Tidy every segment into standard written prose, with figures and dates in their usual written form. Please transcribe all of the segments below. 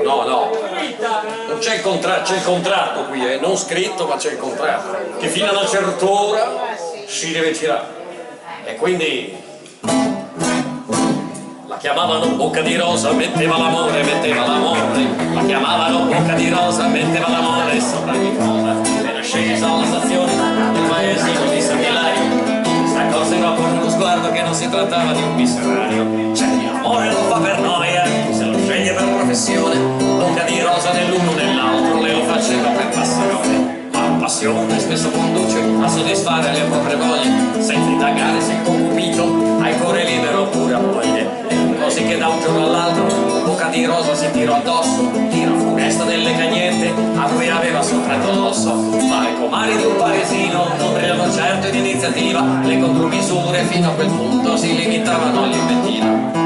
No, no, non c'è il contratto, c'è il contratto qui, non scritto, ma c'è il contratto, che fino a una certa ora si deve tirare. E quindi la chiamavano bocca di rosa, metteva l'amore, la chiamavano bocca di rosa, metteva l'amore sopra ogni cosa. Appena scesa alla stazione del paesino di San Ilario, si accorsero con uno sguardo che non si trattava di un missionario. C'è chi l'amore lo fa per noia, se lo sceglie per professione, bocca di rosa nell'uno nell'altro le lo faceva per passione. Ma la passione spesso conduce a soddisfare le proprie voglie, senza indagare se il concupito ha il cuore libero oppure ha voglie. Così che da un giorno all'altro bocca di rosa si tirò addosso, tira funesta delle cagnette a cui aveva sottratto l'osso. Ma i comari di un paesino non erano certo di iniziativa, le contromisure fino a quel punto si limitavano all'inventiva.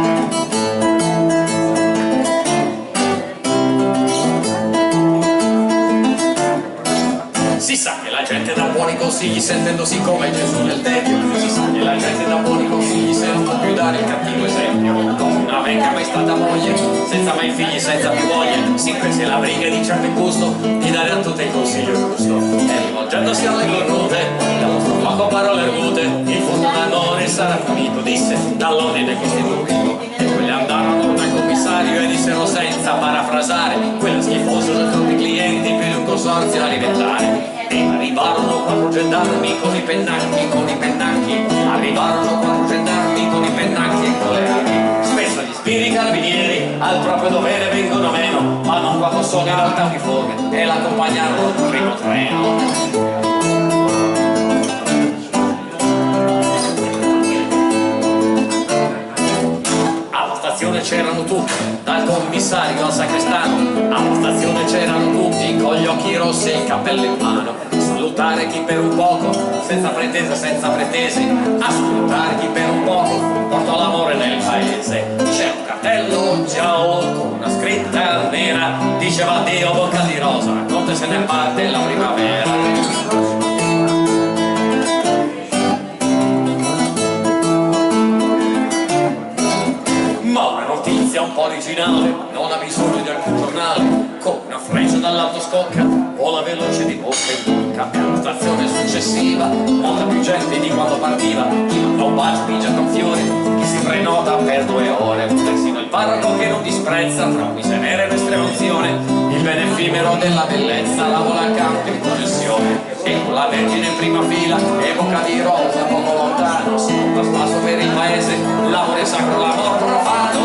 Si sa che la gente dà buoni consigli sentendosi come Gesù nel Tempio. Si sa che la gente dà buoni consigli se non può più dare il cattivo esempio. Come una venga mai stata moglie, senza mai figli, senza più voglie, si prese la briga di certo il gusto di dare a tutte il consiglio giusto. E rivolgendosi alle cornute, dallo stomaco parole argute, il fortunato ne sarà finito, disse dall'ordine costituito. E quelle andarono dal commissario e dissero senza parafrasare: quella schifosa da tutti i clienti più di un consorzio alimentare. E arrivarono quattro gendarmi con i pennacchi, arrivarono quattro gendarmi con i pennacchi e con le armi. Spesso gli spiriti carabinieri al proprio dovere vengono meno, ma non quando sono in alta uniforme e l'accompagnarono al primo treno. C'erano tutti, dal commissario al sacrestano, alla stazione c'erano tutti con gli occhi rossi e il cappello in mano. Salutare chi per un poco, senza pretese, senza pretese, ascoltare chi per un poco portò l'amore nel paese. C'è un cartello giallo con una scritta nera, diceva addio bocca di rosa, racconta se ne parte la primavera. Un po' originale, non ha bisogno di alcun giornale, come una freccia dall'alto scocca, vola veloce di bocca in bocca. E alla stazione successiva, molta più gente di quando partiva, chi manda un bacio pigia con fiori, chi si prenota per 2 ore, persino il parroco che non disprezza, tra miseria ed estremazione, il bene effimero della bellezza, la vola accanto in processione. E con la Vergine in prima fila, e bocca di rosa poco lontano, sopra spasso per il paese, l'amore sacro, l'amor profano.